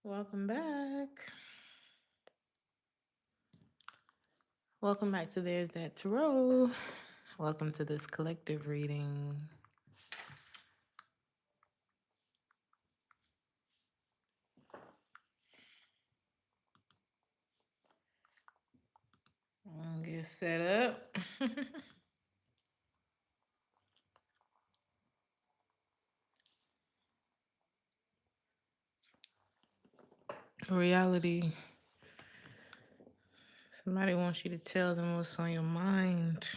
Welcome back. Welcome back to There's That Tarot. Welcome to this collective reading. I'll get set up. Reality. Somebody wants you to tell them what's on your mind.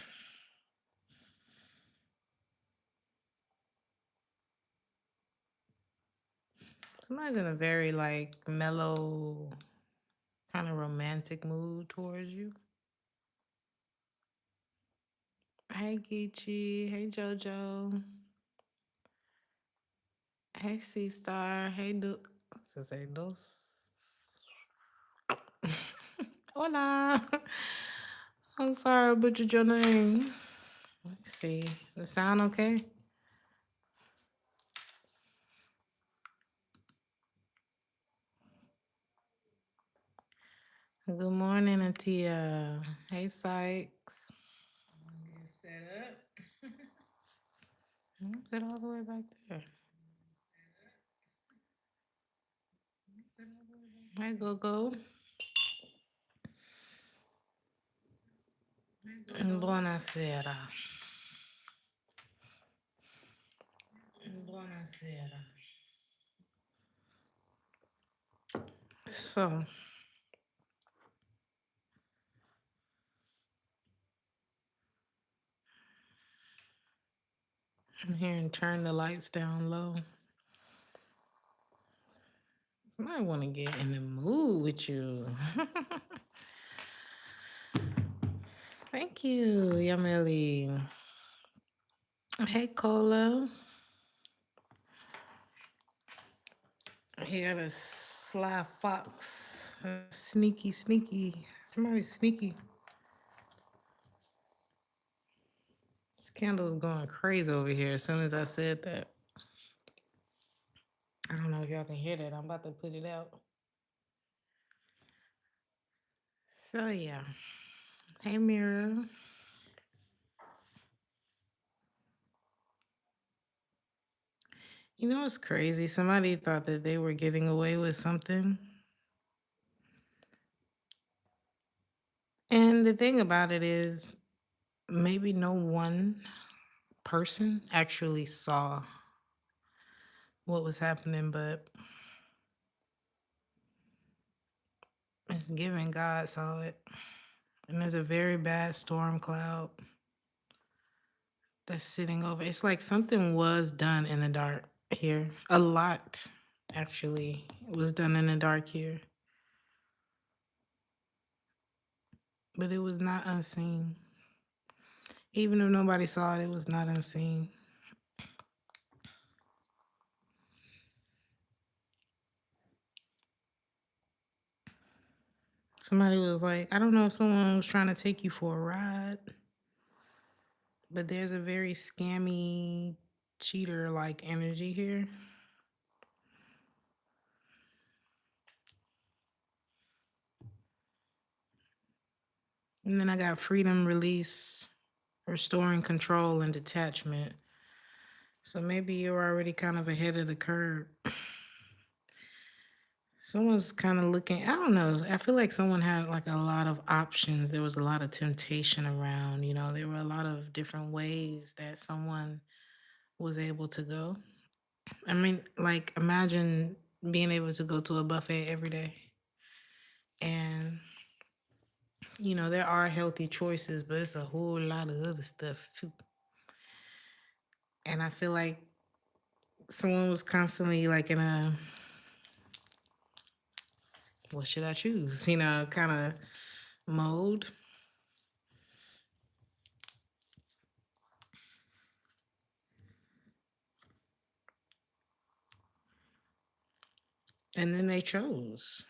Somebody's in a very mellow, kind of romantic mood towards you. Hey Geechee. Hey Jojo. Hey C Star. Hey What's it say? Dos. Hola. I'm sorry I butchered your name. Let's see. Does it sound okay? Good morning, Atia. Hey, Sykes. Get set up. Sit all the way back there. Hey, Go. Buonasera. Buonasera. So, I'm hearing turn the lights down low. I might want to get in the mood with you. Thank you, Yamili. Hey, Cola. Here, the sly fox. Sneaky. Somebody's sneaky. This candle is going crazy over here as soon as I said that. I don't know if y'all can hear that. I'm about to put it out. So, yeah. Hey, Mira. You know what's crazy? Somebody thought that they were getting away with something. And the thing about it is, maybe no one person actually saw what was happening, but it's given God saw it. And there's a very bad storm cloud that's sitting over. It's like something was done in the dark here. A lot, actually, was done in the dark here. But it was not unseen. Even if nobody saw it, it was not unseen. Somebody was like, I don't know if someone was trying to take you for a ride, but there's a very scammy, cheater-like energy here. And then I got freedom, release, restoring control, and detachment. So maybe you're already kind of ahead of the curve. Someone's kind of looking, I don't know. I feel like someone had like a lot of options. There was a lot of temptation around, there were a lot of different ways that someone was able to go. I mean, like imagine being able to go to a buffet every day. And, there are healthy choices, but it's a whole lot of other stuff too. And I feel like someone was constantly like in a, what should I choose? Kind of mode. And then they chose.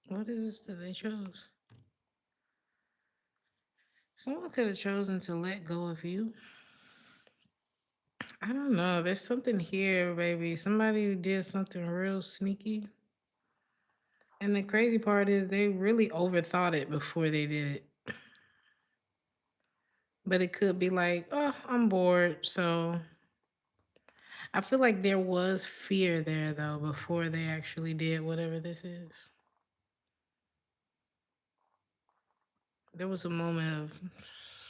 What is this that they chose? Someone could have chosen to let go of you. I don't know. There's something here, baby. Somebody who did something real sneaky. And the crazy part is they really overthought it before they did it. But it could be like, oh, I'm bored. So I feel like there was fear there though before they actually did whatever this is. There was a moment of,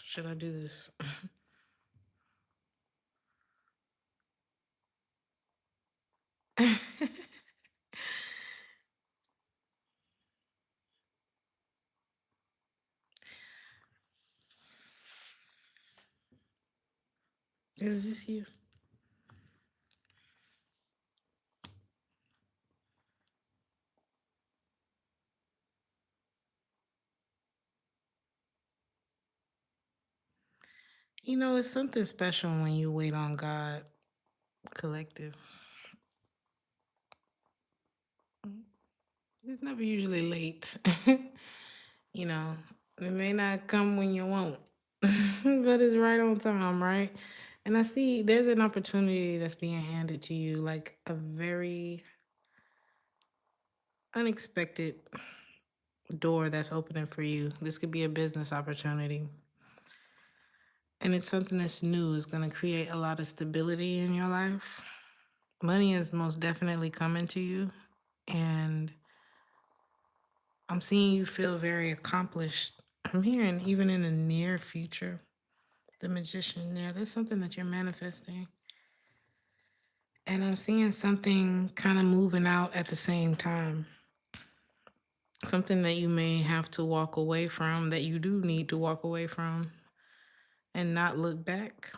should I do this? Is this you? You know, it's something special when you wait on God, collective. It's never usually late. You know, it may not come when you want, but it's right on time, right? And I see there's an opportunity that's being handed to you, like a very unexpected door that's opening for you. This could be a business opportunity. And it's something that's new. It's going to create a lot of stability in your life. Money is most definitely coming to you. And I'm seeing you feel very accomplished. I'm hearing even in the near future, the magician there, there's something that you're manifesting. And I'm seeing something kind of moving out at the same time. Something that you may have to walk away from, that you do need to walk away from and not look back.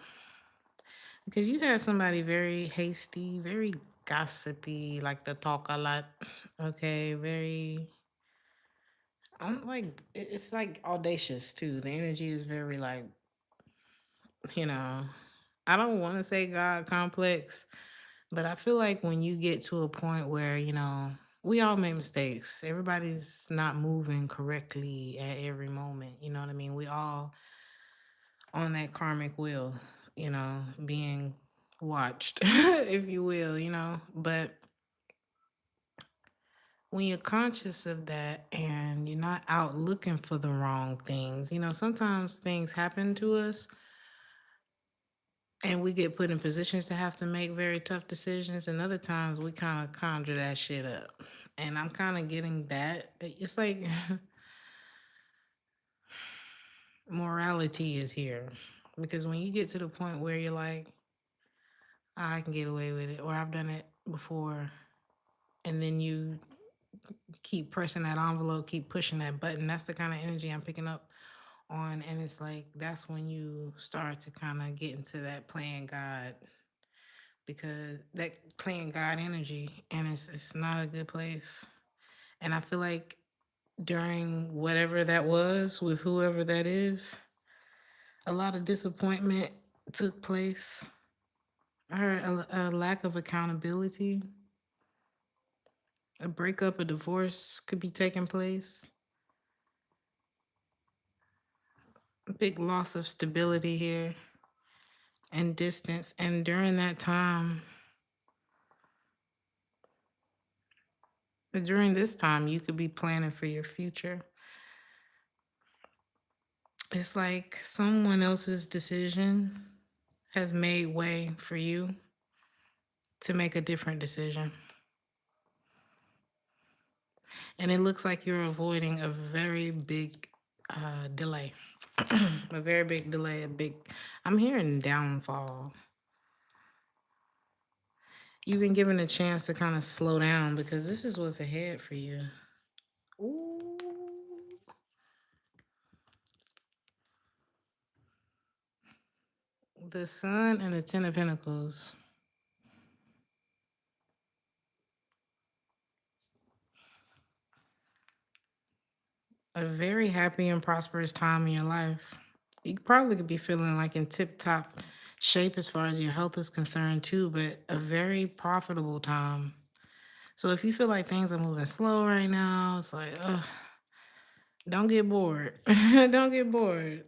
Because you had somebody very hasty, very gossipy, like to talk a lot. Okay, very. I'm like, it's like audacious too. The energy is very like, you know, I don't want to say God complex, but I feel like when you get to a point where, we all make mistakes. Everybody's not moving correctly at every moment. You know what I mean? We all on that karmic wheel, being watched, if you will, But when you're conscious of that and you're not out looking for the wrong things, sometimes things happen to us and we get put in positions to have to make very tough decisions. And other times we kind of conjure that shit up. And I'm kind of getting that. It's like morality is here. Because when you get to the point where you're like, I can get away with it, or I've done it before, and then you keep pressing that envelope, keep pushing that button, that's the kind of energy I'm picking up on. And it's like, that's when you start to kind of get into that playing God, because that playing God energy, and it's not a good place. And I feel like during whatever that was with whoever that is, a lot of disappointment took place. I heard a lack of accountability, a breakup, a divorce could be taking place, a big loss of stability here and distance. And during this time, you could be planning for your future. It's like someone else's decision has made way for you to make a different decision. And it looks like you're avoiding a very big delay. A very big delay, I'm hearing downfall. You've been given a chance to kind of slow down because this is what's ahead for you. Ooh. The Sun and the Ten of Pentacles. A very happy and prosperous time in your life. You probably could be feeling like in tip top shape as far as your health is concerned too, but a very profitable time. So if you feel like things are moving slow right now, it's like, don't get bored. Don't get bored.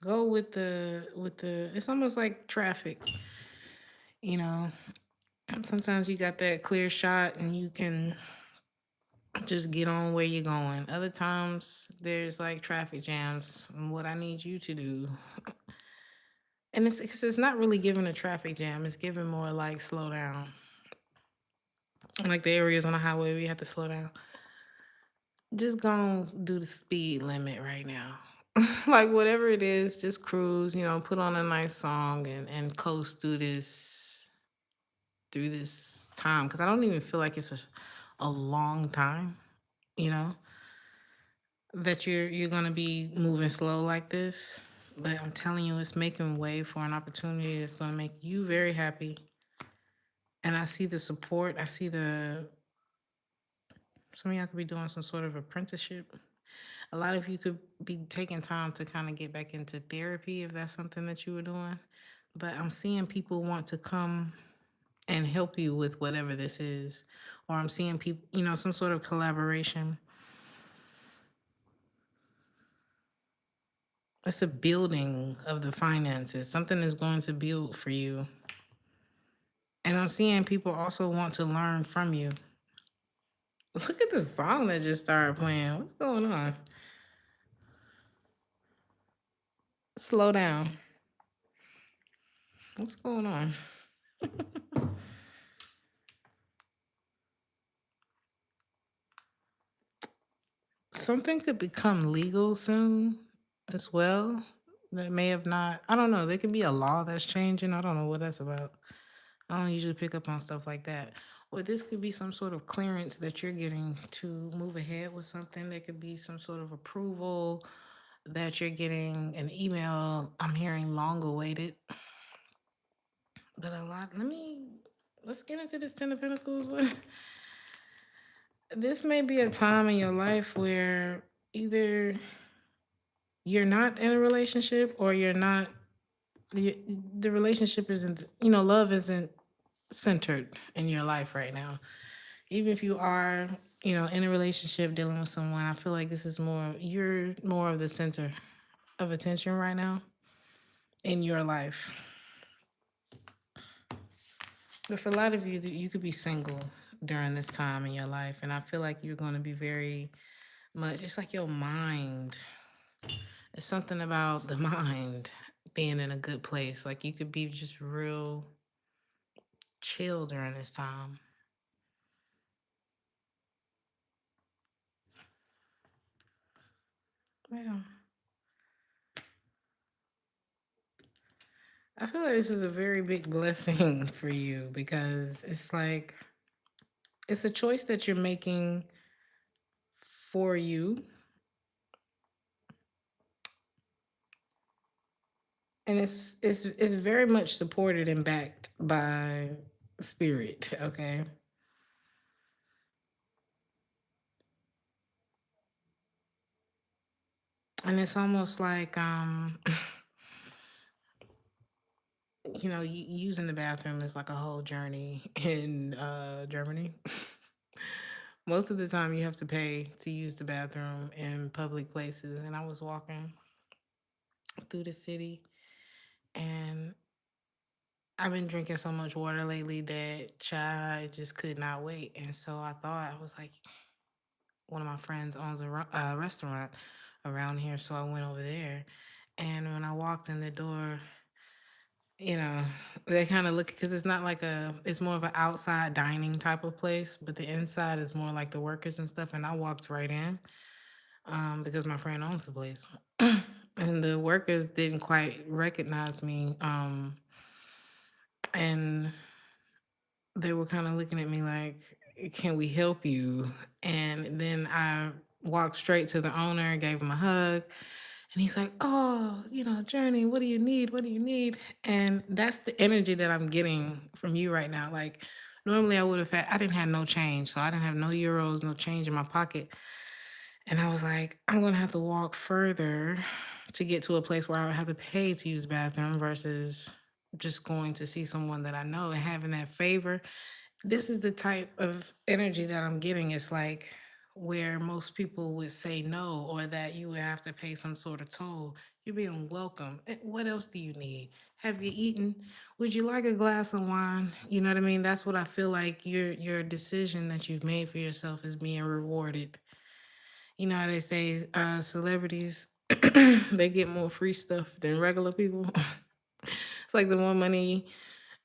Go with the. It's almost like traffic. You know, sometimes you got that clear shot and you can just get on where you're going. Other times there's like traffic jams. And what I need you to do, and it's because it's not really giving a traffic jam, it's giving more like slow down. Like the areas on the highway where you have to slow down. Just go do the speed limit right now. Like whatever it is, just cruise, put on a nice song and coast through this time. Cause I don't even feel like it's a long time, you know, that you're gonna be moving slow like this. But I'm telling you, it's making way for an opportunity that's gonna make you very happy. And I see the support. I see some of y'all could be doing some sort of apprenticeship. A lot of you could be taking time to kind of get back into therapy if that's something that you were doing. But I'm seeing people want to come and help you with whatever this is. Or I'm seeing people, some sort of collaboration. It's a building of the finances. Something is going to build for you. And I'm seeing people also want to learn from you. Look at the song that just started playing. What's going on? Slow down. What's going on? Something could become legal soon as well. That may have not, I don't know. There could be a law that's changing. I don't know what that's about. I don't usually pick up on stuff like that. Or this could be some sort of clearance that you're getting to move ahead with something. There could be some sort of approval that you're getting, an email. I'm hearing long awaited. But let's get into this Ten of Pentacles. This may be a time in your life where either you're not in a relationship or you're not, the, the relationship isn't, love isn't centered in your life right now. Even if you are, in a relationship dealing with someone, I feel like this is you're more of the center of attention right now in your life. But for a lot of you, you could be single during this time in your life. And I feel like you're going to be very much, it's like your mind. It's something about the mind being in a good place. Like you could be just real chill during this time. Yeah. I feel like this is a very big blessing for you because it's like it's a choice that you're making for you. And it's very much supported and backed by spirit, okay? And it's almost like using the bathroom is like a whole journey in Germany. Most of the time you have to pay to use the bathroom in public places. And I was walking through the city and I've been drinking so much water lately that I just could not wait. And so I was like, one of my friends owns a restaurant around here. So I went over there. And when I walked in the door, you know, they kind of look because it's more of an outside dining type of place, but the inside is more like the workers and stuff. And I walked right in because my friend owns the place. And the workers didn't quite recognize me. And they were kind of looking at me like, can we help you? And then I walked straight to the owner and gave him a hug. And he's like, oh, Journey, what do you need? What do you need? And that's the energy that I'm getting from you right now. Like, normally I didn't have no change. So I didn't have no euros, no change in my pocket. And I was like, I'm going to have to walk further to get to a place where I would have to pay to use the bathroom versus just going to see someone that I know and having that favor. This is the type of energy that I'm getting. It's like where most people would say no, or that you would have to pay some sort of toll. You're being welcome. What else do you need? Have you eaten? Would you like a glass of wine? You know what I mean? That's what I feel like your decision that you've made for yourself is being rewarded. You know how they say celebrities they get more free stuff than regular people. It's like the more money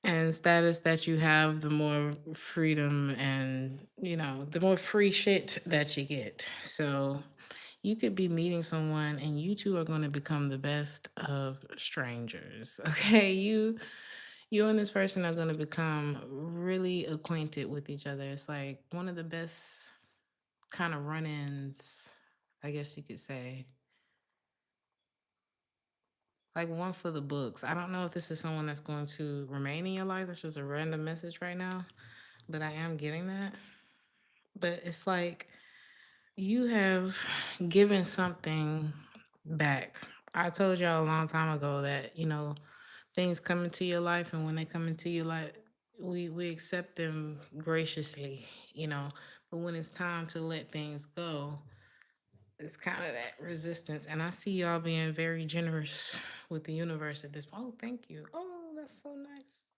and status that you have, the more freedom and, the more free shit that you get. So you could be meeting someone and you two are going to become the best of strangers. Okay. You and this person are going to become really acquainted with each other. It's like one of the best kind of run-ins, I guess you could say. Like one for the books. I don't know if this is someone that's going to remain in your life. That's just a random message right now, but I am getting that. But it's like you have given something back. I told y'all a long time ago that, things come into your life, and when they come into your life, we accept them graciously, you know. But when it's time to let things go, it's kind of that resistance. And I see y'all being very generous with the universe at this point. Oh, thank you. Oh, that's so nice.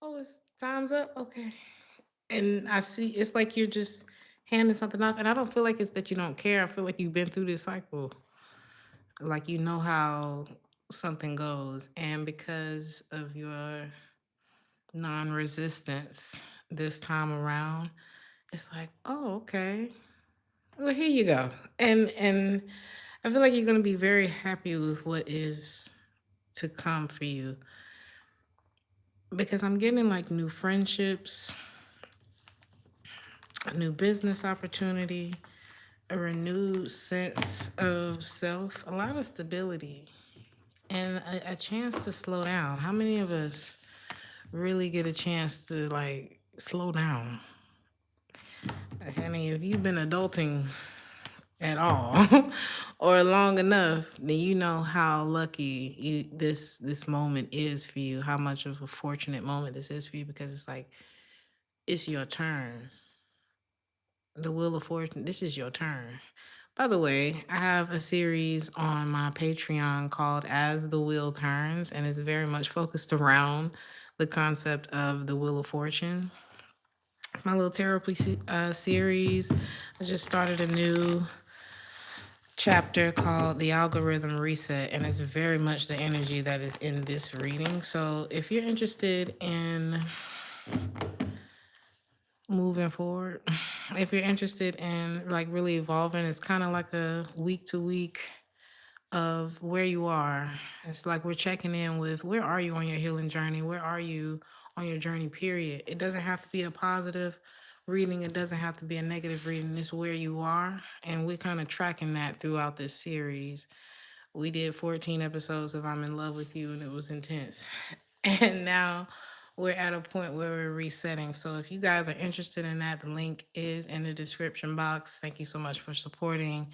Oh, it's time's up. Okay. And I see it's like you're just handing something off. And I don't feel like it's that you don't care. I feel like you've been through this cycle. Like you know how something goes. And because of your non resistance this time around, it's like, oh, okay. Well, here you go. And I feel like you're gonna be very happy with what is to come for you, because I'm getting like new friendships, a new business opportunity, a renewed sense of self, a lot of stability, and a chance to slow down. How many of us really get a chance to like slow down? I mean, if you've been adulting at all or long enough, then you know how lucky this moment is for you, how much of a fortunate moment this is for you, because it's like it's your turn. The Wheel of Fortune, this is your turn. By the way, I have a series on my Patreon called As the Wheel Turns, and it's very much focused around the concept of the Wheel of Fortune. It's my little therapy series. I just started a new chapter called The Algorithm Reset, and it's very much the energy that is in this reading. So if you're interested in moving forward, if you're interested in like really evolving, it's kind of like a week to week of where you are. It's like we're checking in with where are you on your healing journey? Where are you on your journey, period? It doesn't have to be a positive reading, it doesn't have to be a negative reading. It's where you are. And we're kind of tracking that throughout this series. We did 14 episodes of I'm in Love with You, and it was intense. And now we're at a point where we're resetting. So if you guys are interested in that, the link is in the description box. Thank you so much for supporting.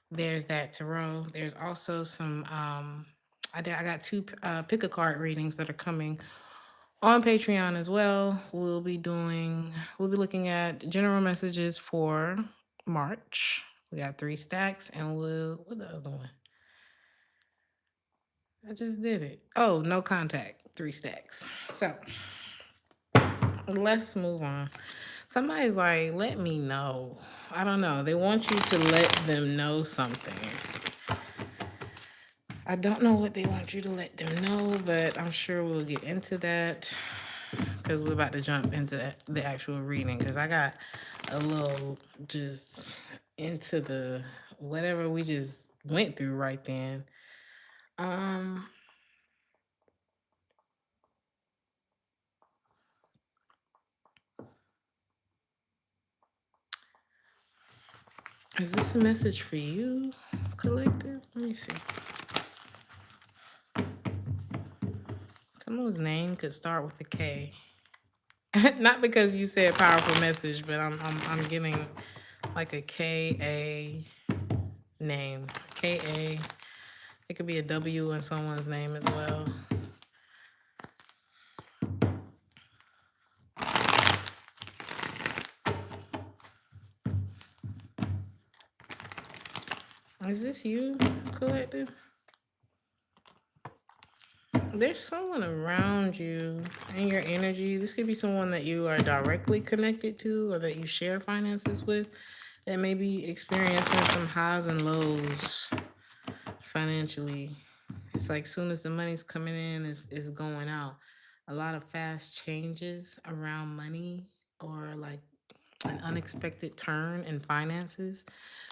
There's that tarot. There's also some I got two pick a card readings that are coming on Patreon as well. We'll be looking at general messages for March. We got 3 stacks, and what the other one? I just did it. Oh, no contact, 3 stacks. So let's move on. Somebody's like, let me know. I don't know. They want you to let them know something. I don't know what they want you to let them know, but I'm sure we'll get into that because we're about to jump into the actual reading, because I got a little just into the whatever we just went through right then. Um, is this a message for you, collective? Let me see. Someone's name could start with a K. Not because you said powerful message, but I'm getting like a KA name. KA. It could be a W in someone's name as well. Is this you, collective? There's someone around you and your energy. This could be someone that you are directly connected to or that you share finances with that may be experiencing some highs and lows financially. It's like soon as the money's coming in, it's going out. A lot of fast changes around money or like an unexpected turn in finances.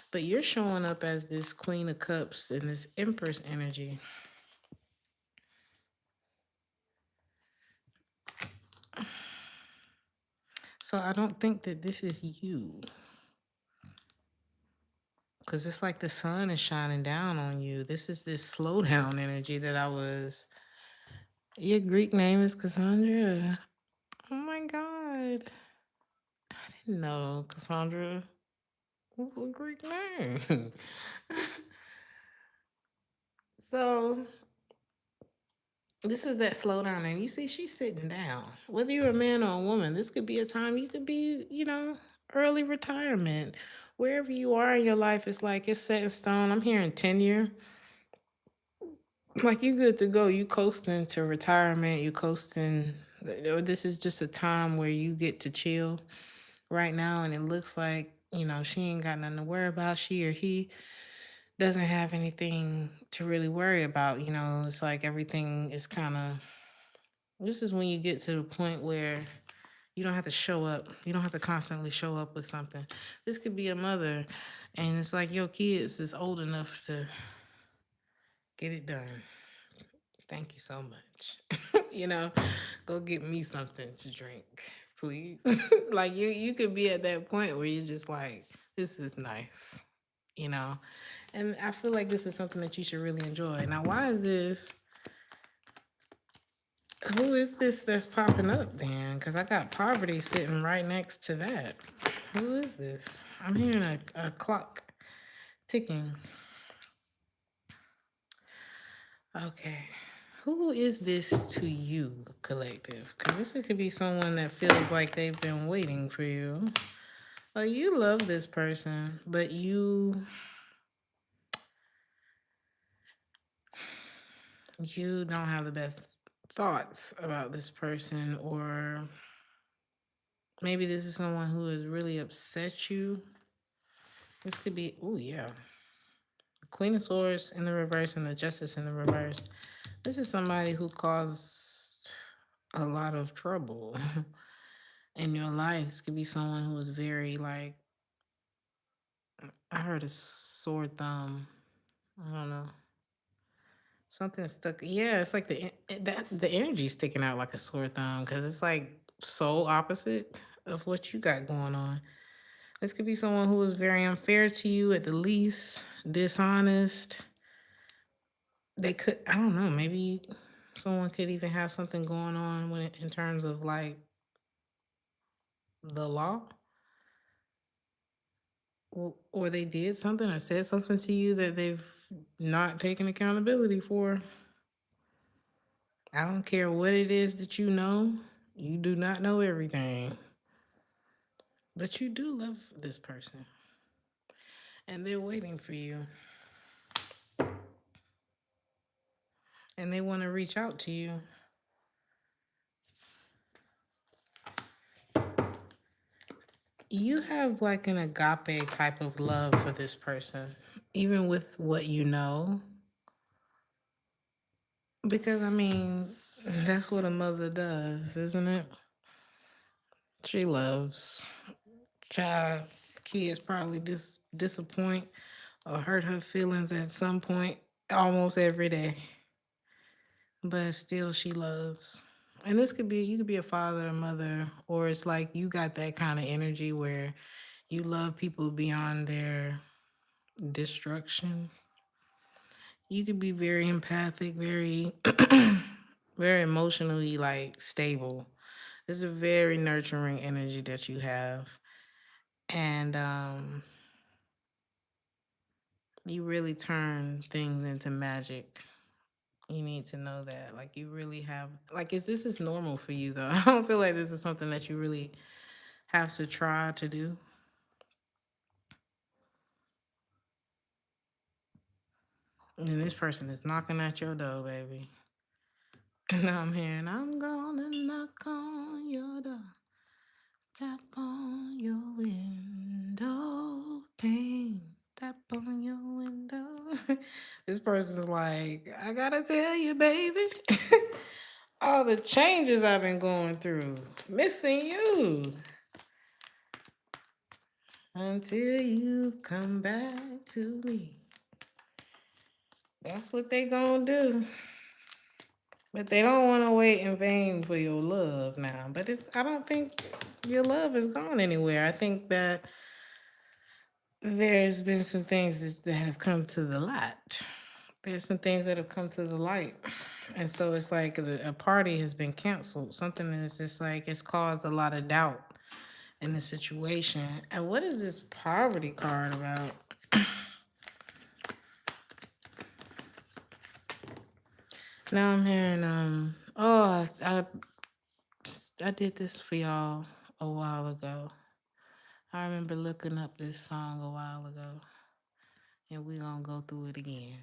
But you're showing up as this Queen of Cups and this Empress energy. So I don't think that this is you. Because it's like the sun is shining down on you. This is this slowdown energy that I was. Your Greek name is Cassandra. Oh my God. I didn't know Cassandra was a Greek name. So this is that slowdown. And you see, she's sitting down. Whether you're a man or a woman, this could be a time you could be, early retirement. Wherever you are in your life, it's like it's set in stone. I'm hearing tenure. Like you good to go. You coasting to retirement. You coasting. Or this is just a time where you get to chill right now, and it looks like she ain't got nothing to worry about. She or he doesn't have anything to really worry about. It's like everything is kind of. This is when you get to the point where you don't have to show up. You don't have to constantly show up with something. This could be a mother, and it's like your kids is old enough to get it done. Thank you so much. Go get me something to drink, please. Like you could be at that point where you're just like, this is nice, you know. And I feel like this is something that you should really enjoy. Now, why is this? Who is this that's popping up then? Because I got poverty sitting right next to that. Who is this? I'm hearing a clock ticking. Okay. Who is this to you, collective? Because this could be someone that feels like they've been waiting for you. Oh, you love this person, but you don't have the best thoughts about this person, or maybe this is someone who has really upset you. This could be, oh yeah, Queen of Swords in the reverse and the Justice in the reverse. This is somebody who caused a lot of trouble in your life. This could be someone who was very like, I heard a sore thumb. I don't know. Something stuck. Yeah, it's like the energy sticking out like a sore thumb because it's like so opposite of what you got going on. This could be someone who was very unfair to you at the least, dishonest. They could, I don't know, maybe someone could even have something going on in terms of like the law, or they did something or said something to you that they've not taken accountability for. I don't care what it is that you know, you do not know everything, but you do love this person and they're waiting for you and they want to reach out to you. You have like an agape type of love for this person, even with what you know. Because I mean, that's what a mother does, isn't it? She loves. Child, kids probably disappoint or hurt her feelings at some point almost every day. But still she loves. And this could be you could be a father, a mother, or it's like you got that kind of energy where you love people beyond their destruction. You could be very empathic, very very emotionally like stable. It's a very nurturing energy that you have. And you really turn things into magic. You need to know that. Like you really have like is this is normal for you though? I don't feel like this is something that you really have to try to do. And this person is knocking at your door, baby. And now I'm hearing, I'm gonna knock on your door, tap on your window pane, tap on your window. This person's like, I gotta tell you, baby, all the changes I've been going through, missing you until you come back to me. That's what they gonna do. But they don't want to wait in vain for your love now. But I don't think your love is gone anywhere. I think that there's been some things that have come to the light. There's some things that have come to the light. And so it's like a party has been canceled. Something is just like it's caused a lot of doubt in the situation. And what is this poverty card about? Now I'm hearing I did this for y'all a while ago. I remember looking up this song a while ago, and we're gonna go through it again.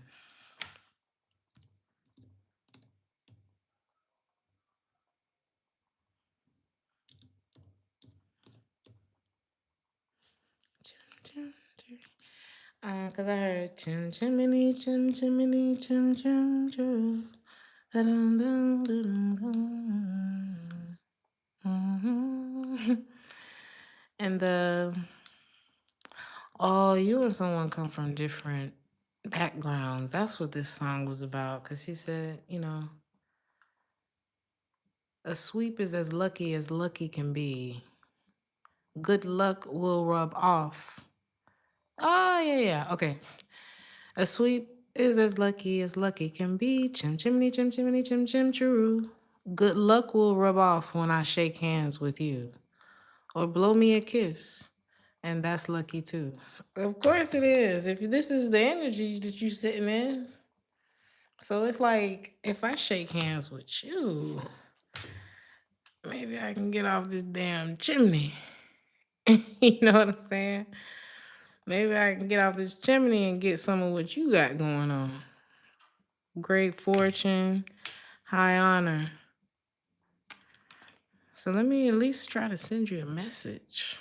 Cause I heard chim chimney chim chimney chim chim chim. And you and someone come from different backgrounds. That's what this song was about. Cause he said, a sweep is as lucky can be. Good luck will rub off. Oh, yeah. Okay. A sweep is as lucky can be. Chim chimney, chim chimney, chim chim chiroo. Good luck will rub off when I shake hands with you. Or blow me a kiss. And that's lucky too. Of course it is. If this is the energy that you're sitting in. So it's like, if I shake hands with you, maybe I can get off this damn chimney. You know what I'm saying? Maybe I can get off this chimney and get some of what you got going on. Great fortune, high honor. So let me at least try to send you a message.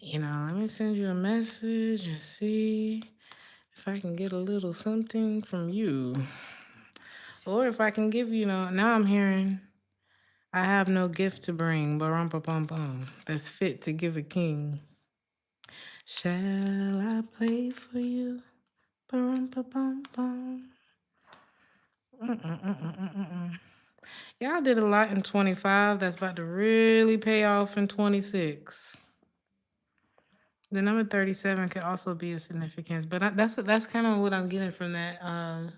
Let me send you a message and see if I can get a little something from you. Or if I can give you, now I'm hearing, I have no gift to bring, ba-rum-pa-pum-pum, that's fit to give a king. Shall I play for you? Ba-rum-pa-pum-pum. Y'all did a lot in 25 that's about to really pay off in 26. The number 37 could also be of significance, but that's kind of what I'm getting from that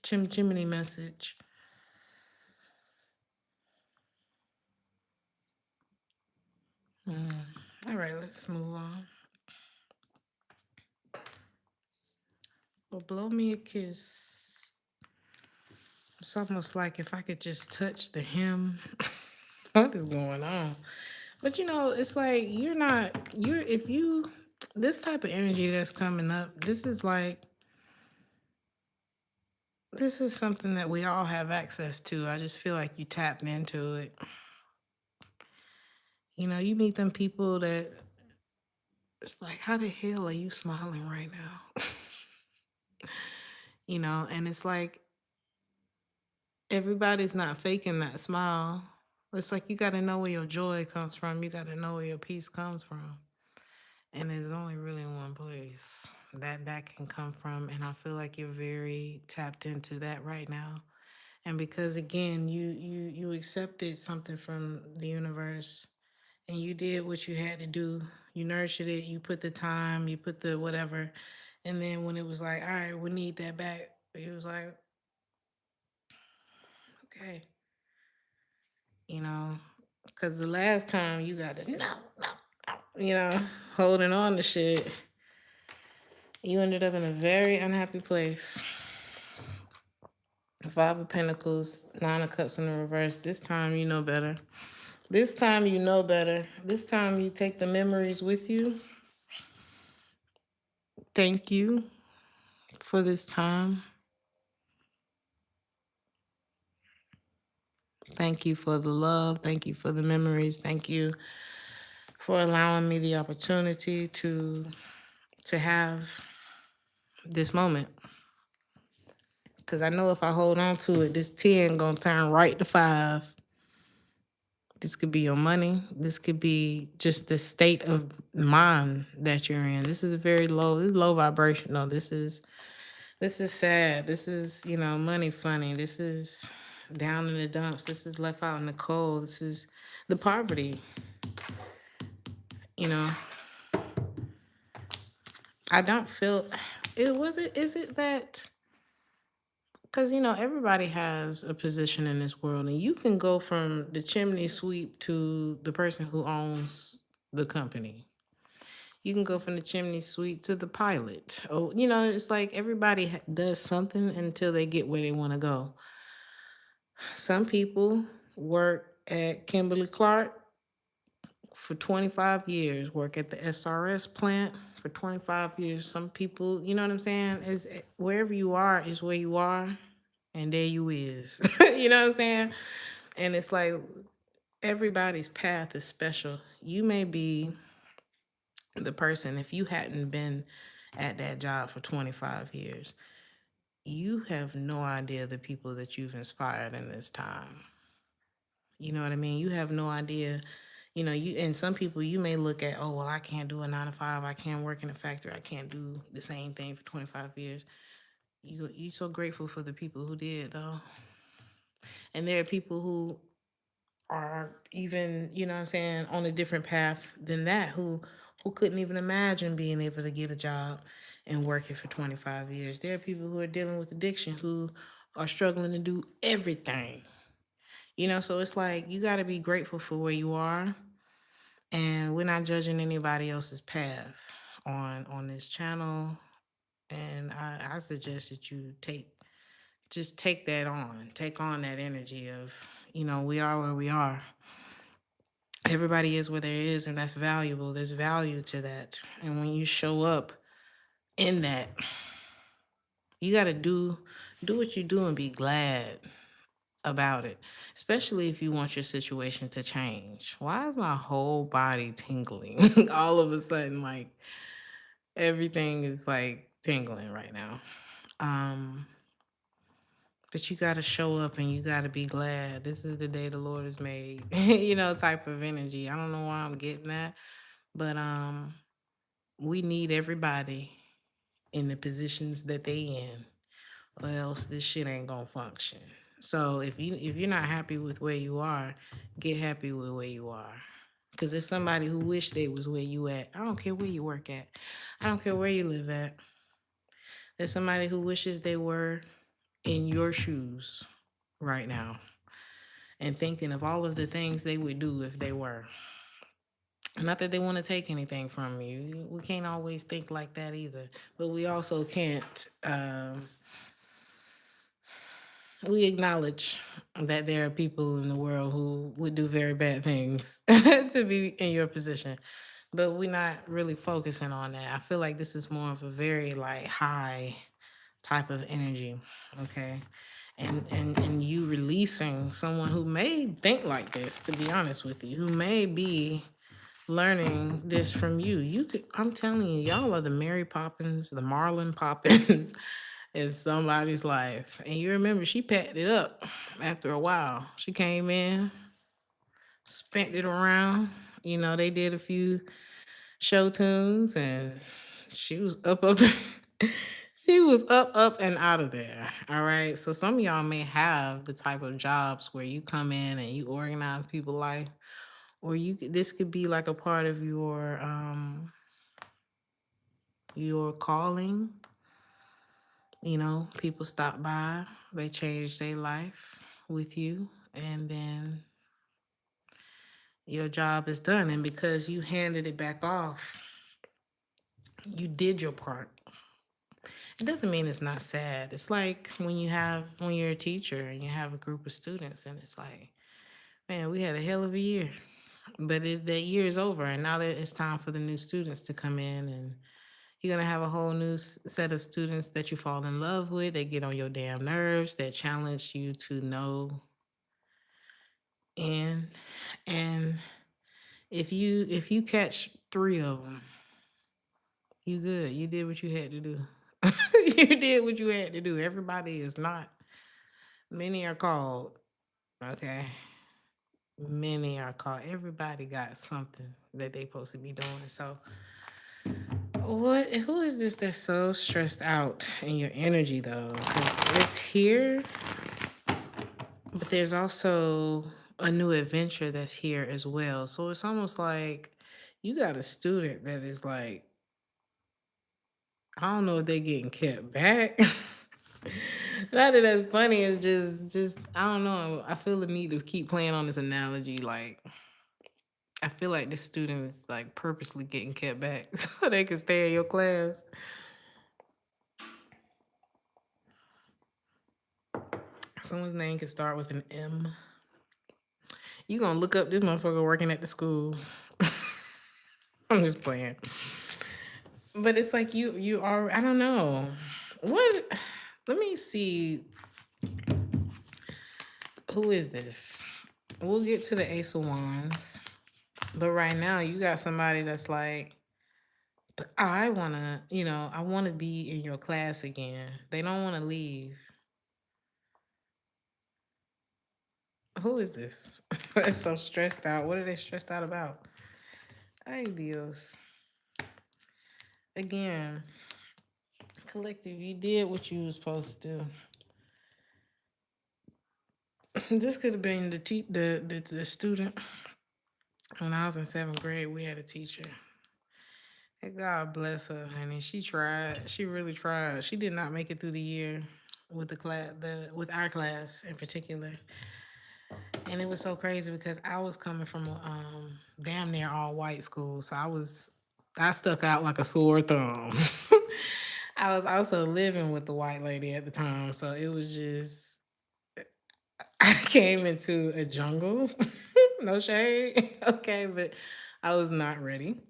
chimney message. All right, let's move on. Well, blow me a kiss. It's almost like if I could just touch the hem. What is going on? But it's like this type of energy that's coming up, this is something that we all have access to. I just feel like you tapped into it. You meet them people that it's like, how the hell are you smiling right now? And it's like everybody's not faking that smile. It's like you got to know where your joy comes from. You got to know where your peace comes from. And there's only really one place that can come from. And I feel like you're very tapped into that right now. And because again, you accepted something from the universe and you did what you had to do. You nurtured it, you put the time, you put the whatever. And then when it was like, all right, we need that back, it was like, okay. Because the last time you got to, no, holding on to shit, you ended up in a very unhappy place. Five of Pentacles, Nine of Cups in the reverse. This time you know better. This time you know better. This time you take the memories with you. Thank you for this time. Thank you for the love. Thank you for the memories. Thank you for allowing me the opportunity to have this moment. Cause I know if I hold on to it, this 10 gonna turn right to 5. This could be your money. This could be just the state of mind that you're in. This is very low. This is low vibrational. This is sad. This is, money funny. This is down in the dumps. This is left out in the cold. This is the poverty. You know, I don't feel is it that because everybody has a position in this world, and you can go from the chimney sweep to the person who owns the company. You can go from the chimney sweep to the pilot. Oh, it's like everybody does something until they get where they want to go. Some people work at Kimberly Clark for 25 years, work at the SRS plant for 25 years. Some people, you know what I'm saying? Is wherever you are is where you are, and there you is. You know what I'm saying? And it's like everybody's path is special. You may be the person, if you hadn't been at that job for 25 years, you have no idea the people that you've inspired in this time. You know what I mean? You have no idea. And some people you may look at, oh, well, I can't do a 9 to 5. I can't work in a factory. I can't do the same thing for 25 years. You so grateful for the people who did, though. And there are people who are even, what I'm saying, on a different path than that, who couldn't even imagine being able to get a job and work it for 25 years. There are people who are dealing with addiction who are struggling to do everything. So it's like you got to be grateful for where you are, and we're not judging anybody else's path on this channel. And I suggest that you take that on, take on that energy of, we are where we are. Everybody is where there is, and that's valuable. There's value to that. And when you show up in that, you got to do what you do and be glad about it, especially if you want your situation to change. Why is my whole body tingling? All of a sudden, like everything is like tingling right now. But you got to show up and you got to be glad. This is the day the Lord has made, type of energy. I don't know why I'm getting that, but we need everybody in the positions that they in, or else this shit ain't gonna function. So if you're not happy with where you are, get happy with where you are. Cause there's somebody who wish they was where you at. I don't care where you work at. I don't care where you live at. There's somebody who wishes they were in your shoes right now and thinking of all of the things they would do if they were. Not that they want to take anything from you. We can't always think like that either. But we also can't. We acknowledge that there are people in the world who would do very bad things to be in your position. But we're not really focusing on that. I feel like this is more of a very like high type of energy. Okay. And you releasing someone who may think like this, to be honest with you, who may be learning this from you. I'm telling you, y'all are the Mary Poppins, the Marlon Poppins in somebody's life. And you remember she packed it up after a while. She came in, spent it around. They did a few show tunes and she was up. She was up, and out of there. All right. So some of y'all may have the type of jobs where you come in and you organize people's life, or this could be like a part of your calling. People stop by, they change their life with you, and then your job is done. And because you handed it back off, you did your part. It doesn't mean it's not sad. It's like when you're a teacher and you have a group of students, and it's like, man, we had a hell of a year, but that year is over, and now that it's time for the new students to come in and You're gonna have a whole new set of students that you fall in love with. They get on your damn nerves. That challenge you to know and and if you catch three of them, you good. You did what you had to do. You did what you had to do. Everybody is not. Many are called. Okay. Many are called. Everybody got something that they supposed to be doing. So what who is this that's so stressed out in your energy though? Because it's here, but there's also a new adventure that's here as well. So it's almost like you got a student that is like, I don't know if they're getting kept back. Not that that's funny. It's just I don't know. I feel the need to keep playing on this analogy. Like I feel like this student is like purposely getting kept back so they can stay in your class. Someone's name can start with an M. You gonna look up this motherfucker working at the school. I'm just playing. But it's like you are, I don't know. What, let me see. Who is this? We'll get to the Ace of Wands. But right now you got somebody that's like, but I wanna, I wanna be in your class again. They don't wanna leave. Who is this? That's so stressed out. What are they stressed out about? Ay Dios. Again, collective, you did what you were supposed to do. This could have been the student. When I was in 7th grade, we had a teacher. And God bless her, honey. She tried. She really tried. She did not make it through the year with with our class in particular. And it was so crazy because I was coming from a damn near all white school. So I stuck out like a sore thumb. I was also living with the white lady at the time. So it was just I came into a jungle. No shade. Okay, but I was not ready.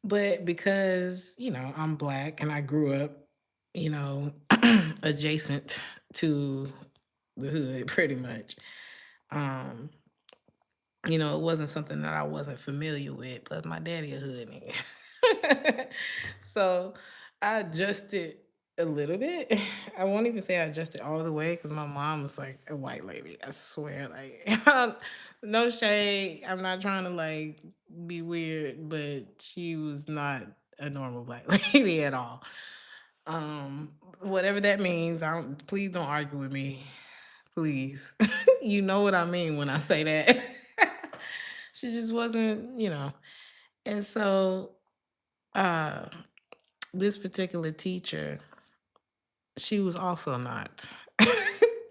But because, I'm black and I grew up, you know, adjacent to the hood pretty much. Um, it wasn't something that I wasn't familiar with, but my daddy a hood nigga. So I adjusted a little bit. I won't even say I adjusted all the way because my mom was like a white lady. I swear, like no shade. I'm not trying to like be weird, but she was not a normal black lady at all. Whatever that means, I don't please don't argue with me. Please. You know what I mean when I say that. She just wasn't, And so uh this particular teacher, she was also not.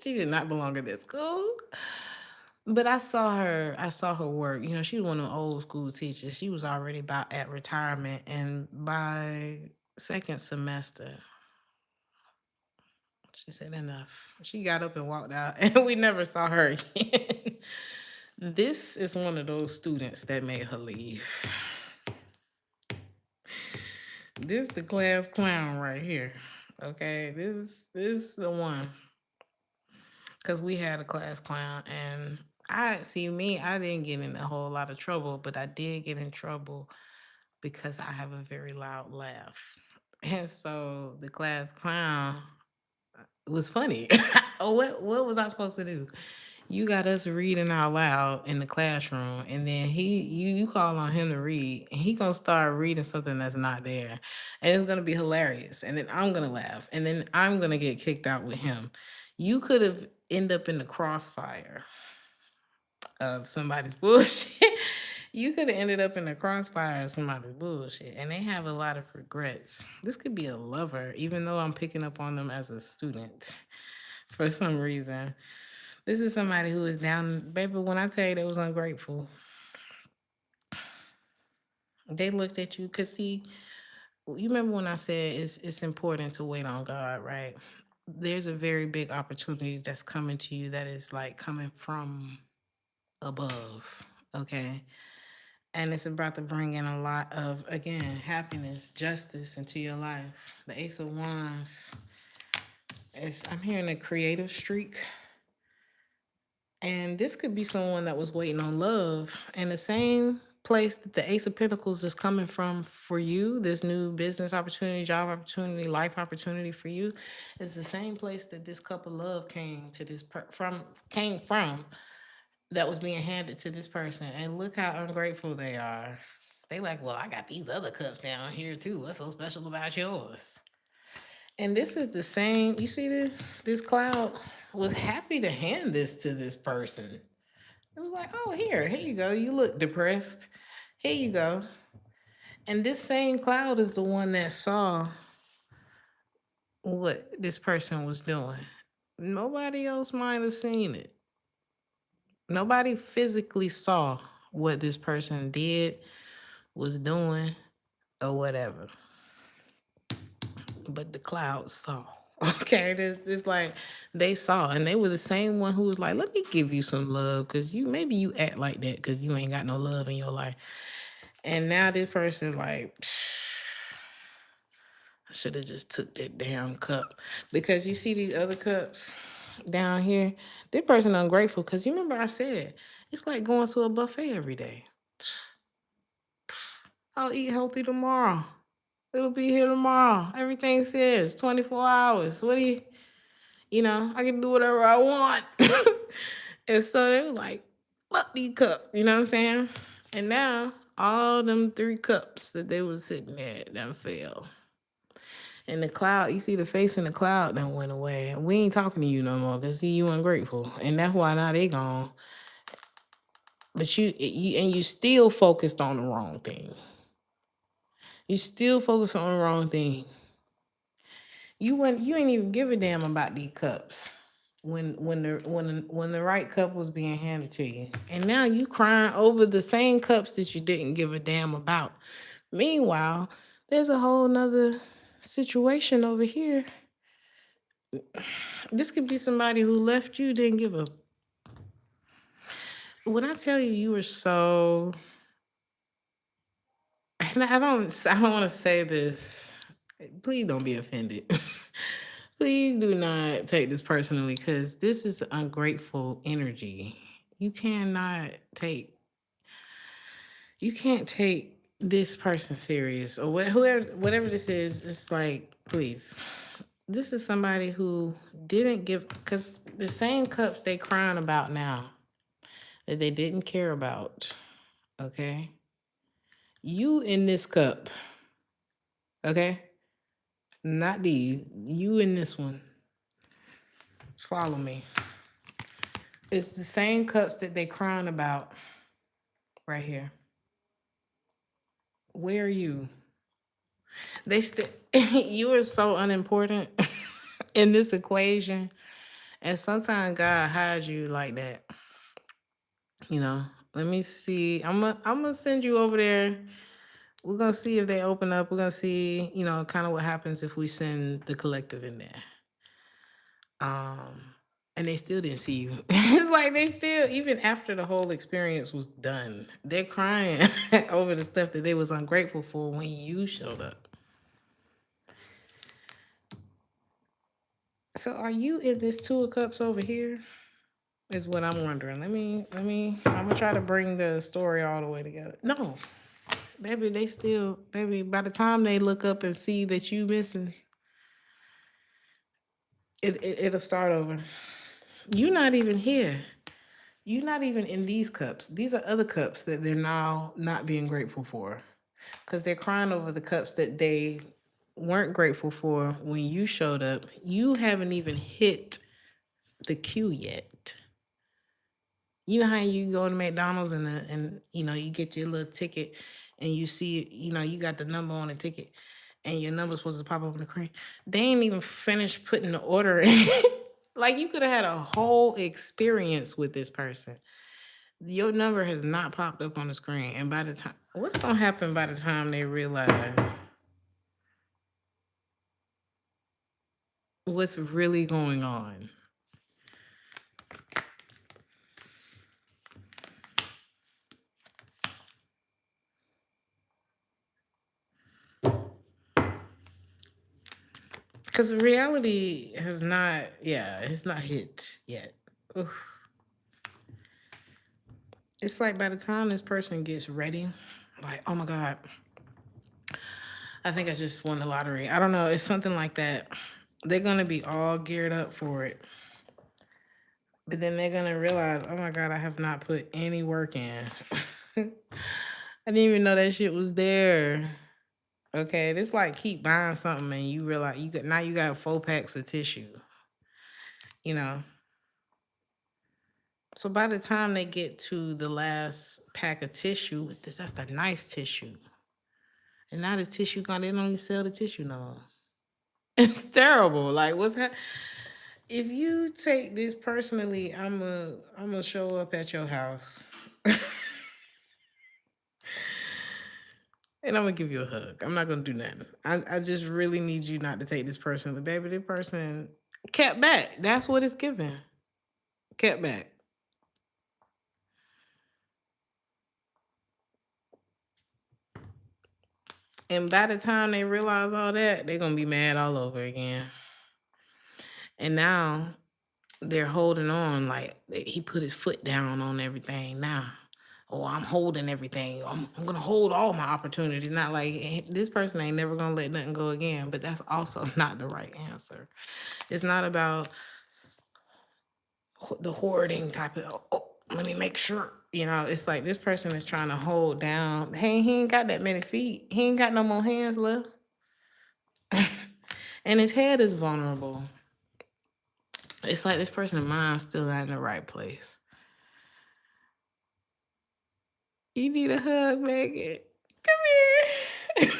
She did not belong at that school. But I saw her work. She was one of the old school teachers. She was already about at retirement. And by second semester, she said enough. She got up and walked out, and we never saw her again. This is one of those students that made her leave. This the class clown right here. Okay, this the one. Cause we had a class clown, and I didn't get in a whole lot of trouble, but I did get in trouble because I have a very loud laugh. And so the class clown was funny. What was I supposed to do? You got us reading out loud in the classroom, and then you call on him to read, and he gonna start reading something that's not there, and it's gonna be hilarious, and then I'm gonna laugh, and then I'm gonna get kicked out with him. You could have end up in the crossfire of somebody's bullshit. You could have ended up in the crossfire of somebody's bullshit, and they have a lot of regrets. This could be a lover, even though I'm picking up on them as a student for some reason. This is somebody who is down, baby. When I tell you they was ungrateful, they looked at you. Cause see, you remember when I said it's important to wait on God, right? There's a very big opportunity that's coming to you that is like coming from above. Okay. And it's about to bring in a lot of, again, happiness, justice into your life. The Ace of Wands is, I'm hearing a creative streak. And this could be someone that was waiting on love. And the same place that the Ace of Pentacles is coming from for you, this new business opportunity, job opportunity, life opportunity for you, is the same place that this cup of love came to this came from, that was being handed to this person. And look how ungrateful they are. They like, well, I got these other cups down here too. What's so special about yours? And this is the same. You see this cloud was happy to hand this to this person. It was like, oh, here you go. You look depressed. Here you go. And this same cloud is the one that saw what this person was doing. Nobody else might have seen it. Nobody physically saw what this person did, was doing, or whatever. But the clouds saw. Okay, it's like they saw, and they were the same one who was like, "Let me give you some love, cause maybe you act like that, cause you ain't got no love in your life." And now this person like, I should have just took that damn cup, because you see these other cups down here. This person ungrateful, cause you remember I said it's like going to a buffet every day. I'll eat healthy tomorrow. It'll be here tomorrow. Everything says 24 hours. What do I can do whatever I want. And so they were like, fuck these cups, you know what I'm saying? And now all them 3 cups that they was sitting there done fell. And the cloud, you see the face in the cloud done went away. And we ain't talking to you no more because see you ungrateful. And that's why now they gone. But you still focused on the wrong thing. You still focused on the wrong thing. You ain't even give a damn about these cups when the right cup was being handed to you. And now you crying over the same cups that you didn't give a damn about. Meanwhile, there's a whole nother situation over here. This could be somebody who left you, didn't give a. When I tell you, you were so. And I don't want to say this. Please don't be offended. Please do not take this personally, because this is ungrateful energy. You can't take this person serious, or whatever this is. It's like, please. This is somebody who didn't give, because the same cups they crying about now that they didn't care about. Okay. You in this cup. Okay. Not these. You in this one. Follow me. It's the same cups that they crying about right here. Where are you? You are so unimportant in this equation. And sometimes God hides you like that. Let me see. I'm gonna send you over there. We're gonna see if they open up. We're gonna see, kind of what happens if we send the collective in there. And they still didn't see you. It's like they still, even after the whole experience was done, they're crying over the stuff that they was ungrateful for when you showed up. So are you in this 2 of Cups over here? Is what I'm wondering. I'm gonna try to bring the story all the way together. No, baby, by the time they look up and see that you missing, it'll start over. You're not even here. You're not even in these cups. These are other cups that they're now not being grateful for, because they're crying over the cups that they weren't grateful for when you showed up. You haven't even hit the queue yet. You know how you go to McDonald's and you get your little ticket and you see, you got the number on the ticket and your number's supposed to pop up on the screen. They ain't even finished putting the order in. Like, you could have had a whole experience with this person. Your number has not popped up on the screen. And by the time, what's going to happen by the time they realize what's really going on? Because reality has not, yeah, it's not hit yet. Oof. It's like by the time this person gets ready, like, oh my God, I think I just won the lottery. I don't know. It's something like that. They're going to be all geared up for it. But then they're going to realize, oh my God, I have not put any work in. I didn't even know that shit was there. Okay. It's like keep buying something and you realize now you got 4 packs of tissue, you know? So by the time they get to the last pack of tissue, that's the nice tissue. And now the tissue gone, they don't even sell the tissue no more. It's terrible. Like what's happening? If you take this personally, I'm gonna show up at your house. And I'm gonna give you a hug. I'm not gonna do nothing. I just really need you not to take this personally. Baby, this person kept back. That's what it's giving. Kept back. And by the time they realize all that, they're gonna be mad all over again. And now they're holding on like he put his foot down on everything now. Oh, I'm holding everything. I'm gonna hold all my opportunities. Not like this person ain't never gonna let nothing go again, but that's also not the right answer. It's not about the hoarding type of, oh, let me make sure. You know, it's like this person is trying to hold down. Hey, he ain't got that many feet. He ain't got no more hands left. And his head is vulnerable. It's like this person's mind's still not in the right place. You need a hug, Megan. Come here.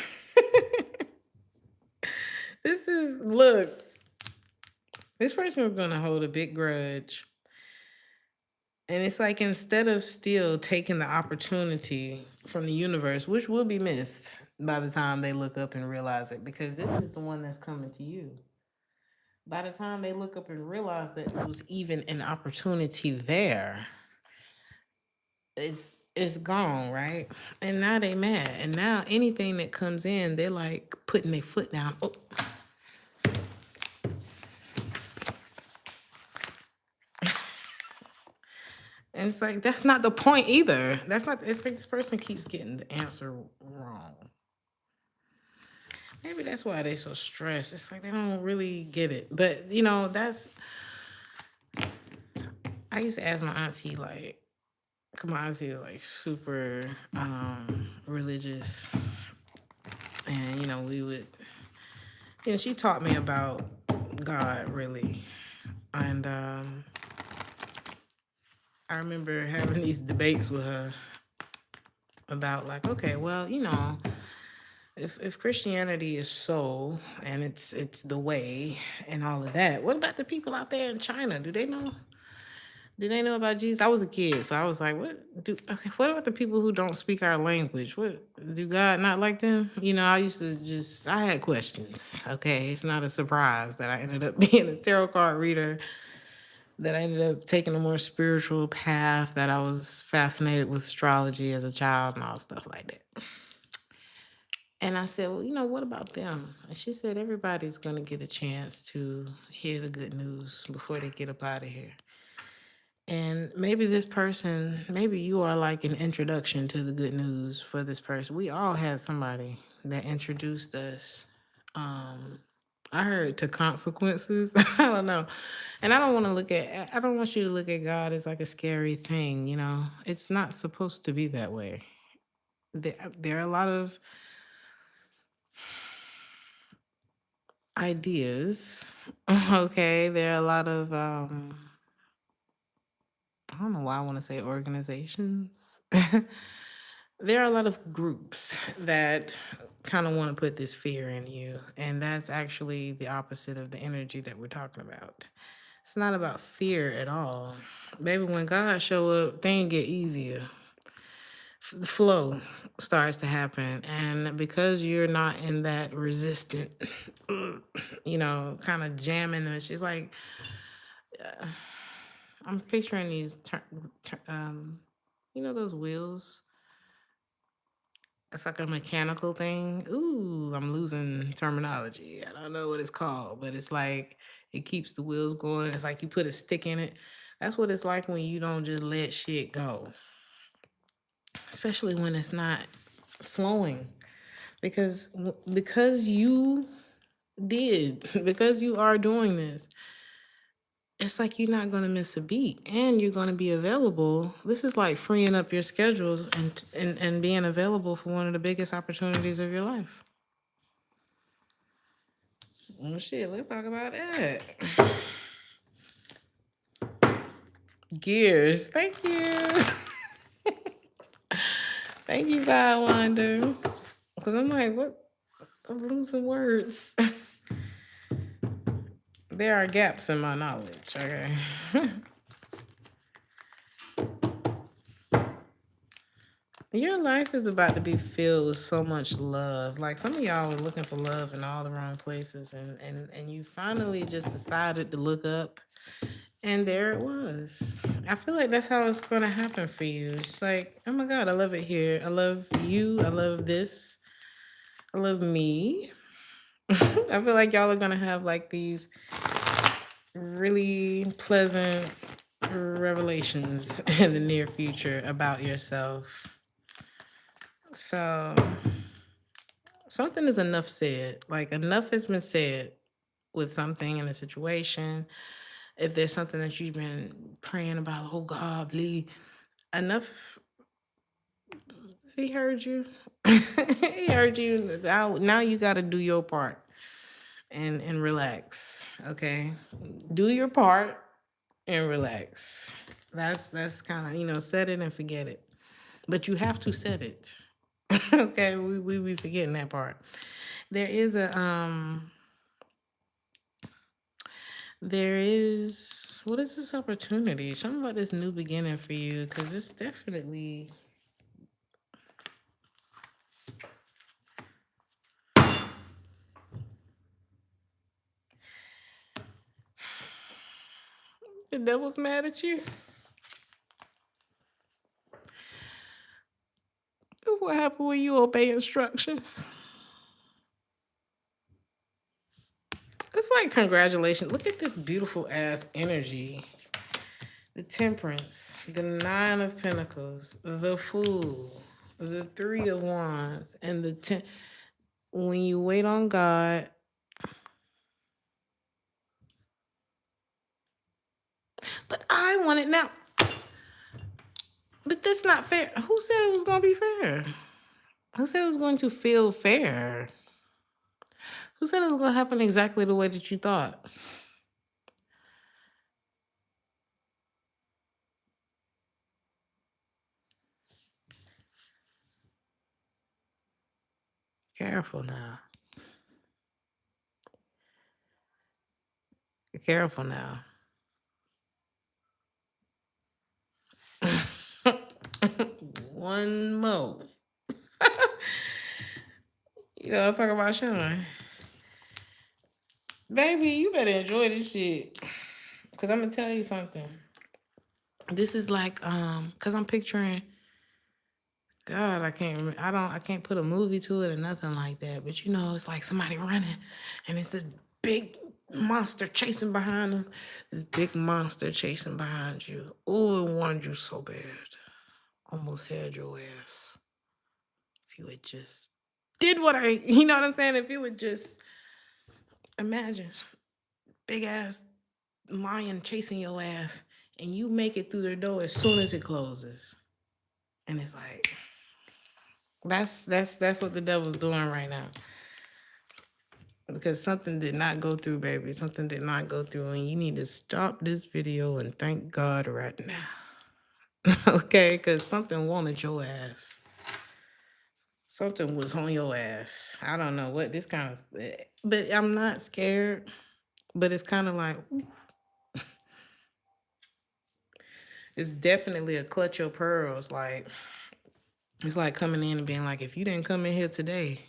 Look, this person is going to hold a big grudge. And it's like instead of still taking the opportunity from the universe, which will be missed by the time they look up and realize it, because this is the one that's coming to you. By the time they look up and realize that it was even an opportunity there, it's gone, right? And now they mad. And now anything that comes in, they're like putting their foot down. Oh. And it's like that's not the point either. It's like this person keeps getting the answer wrong. Maybe that's why they're so stressed. It's like they don't really get it. But you know, I used to ask my auntie, like, my auntie is like super religious. And you know, she taught me about God really. And I remember having these debates with her about like, okay, well, you know, if Christianity is so and it's the way and all of that, what about the people out there in China? Do they know? Do they know about Jesus? I was a kid, so I was like, what about the people who don't speak our language? What do God not like them? You know, I had questions. Okay. It's not a surprise that I ended up being a tarot card reader, that I ended up taking a more spiritual path, that I was fascinated with astrology as a child and all stuff like that. And I said, well, you know, what about them? And she said, everybody's going to get a chance to hear the good news before they get up out of here. And maybe maybe you are like an introduction to the good news for this person. We all had somebody that introduced us. I heard to consequences. I don't know. And I don't want you to look at God as like a scary thing, you know. It's not supposed to be that way. There are a lot of ideas. Okay. There are a lot of I don't know why I want to say organizations. There are a lot of groups that kind of want to put this fear in you. And that's actually the opposite of the energy that we're talking about. It's not about fear at all. Baby, when God show up, things get easier. The flow starts to happen. And because you're not in that resistant, you know, kind of jamming, it's like, I'm picturing these, you know, those wheels It's like a mechanical thing. Ooh, I'm losing terminology. I don't know what it's called, but it's like it keeps the wheels going. It's like you put a stick in it. That's what it's like when you don't just let shit go, especially when it's not flowing. Because you did, because you are doing this, it's like you're not going to miss a beat and you're going to be available. This is like freeing up your schedules and being available for one of the biggest opportunities of your life. Well, shit, let's talk about that. Gears. Thank you. Thank you, Sidewinder. Because I'm like, what? I'm losing words. There are gaps in my knowledge, okay? Your life is about to be filled with so much love. Like some of y'all were looking for love in all the wrong places, and you finally just decided to look up, and there it was. I feel like that's how it's gonna happen for you. It's like, oh my God, I love it here. I love you. I love this. I love me. I feel like y'all are gonna have like these really pleasant revelations in the near future about yourself. So something is enough said. Like enough has been said with something in a situation. If there's something that you've been praying about, oh God, please, enough. He heard you. He heard you. Now you got to do your part and relax. Okay, do your part and relax. That's kind of, set it and forget it. But you have to set it. Okay, we be forgetting that part. There is a there is, what is this opportunity? Show me about this new beginning for you, because it's definitely, the devil's mad at you. This is what happened when you obey instructions. It's like, congratulations. Look at this beautiful ass energy. The Temperance, the Nine of Pentacles, the Fool, the Three of Wands, and the Ten. When you wait on God, but I want it now. But that's not fair. Who said it was going to be fair? Who said it was going to feel fair? Who said it was going to happen exactly the way that you thought? Careful now. Careful now. One more. Let's talk about Sean. Baby, you better enjoy this shit. Cause I'm gonna tell you something. This is like, cause I'm picturing, God, I can't remember. I can't put a movie to it or nothing like that. But it's like somebody running and it's this big monster chasing behind them. This big monster chasing behind you. Oh, it wanted you so bad. Almost had your ass. If you had just did what you know what I'm saying? If you would just imagine big ass lion chasing your ass and you make it through their door as soon as it closes. And it's like, that's what the devil's doing right now. Because something did not go through, baby. Something did not go through, and you need to stop this video and thank God right now. Okay? Because something wanted your ass. Something was on your ass. I don't know what this kind of, but I'm not scared. But it's kind of like, ooh. It's definitely a clutch your pearls. Like, it's like coming in and being like, if you didn't come in here today,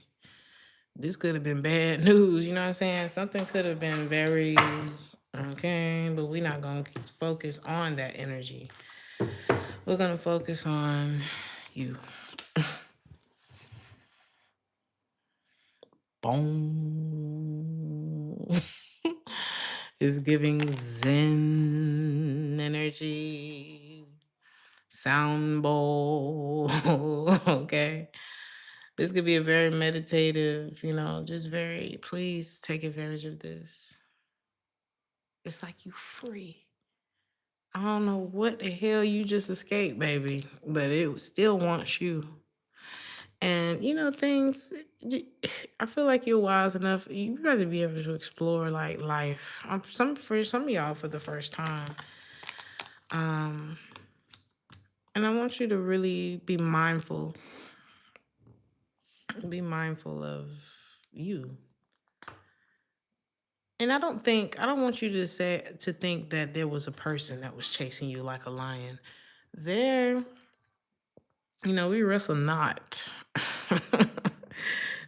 this could have been bad news. You know what I'm saying? Something could have been very, okay, but we're not going to focus on that energy. We're going to focus on you. Boom. It's giving Zen energy. Sound bowl. Okay. This could be a very meditative, just very, please take advantage of this. It's like you free. I don't know what the hell you just escaped, baby, but it still wants you. And things. I feel like you're wise enough. You guys to be able to explore like life. For some of y'all for the first time. Um, and I want you to really be mindful. Be mindful of you. And I don't want you to think that there was a person that was chasing you like a lion. There, we wrestle not.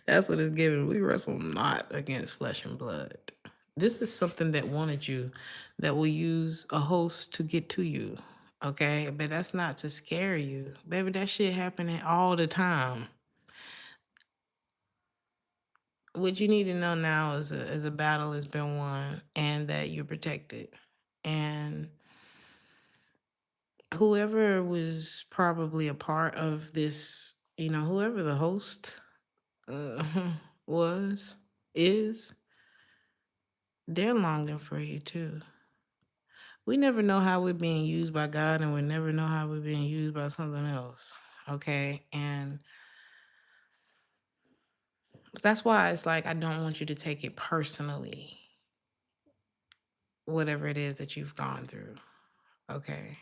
That's what it's giving. We wrestle not against flesh and blood. This is something that wanted you, that will use a host to get to you. Okay? But that's not to scare you. Baby, that shit happening all the time. What you need to know now is a battle has been won and that you're protected. And whoever was probably a part of this, whoever the host uh, was, is, they're longing for you too. We never know how we're being used by God, and we never know how we're being used by something else. Okay. And that's why it's like, I don't want you to take it personally, whatever it is that you've gone through. Okay.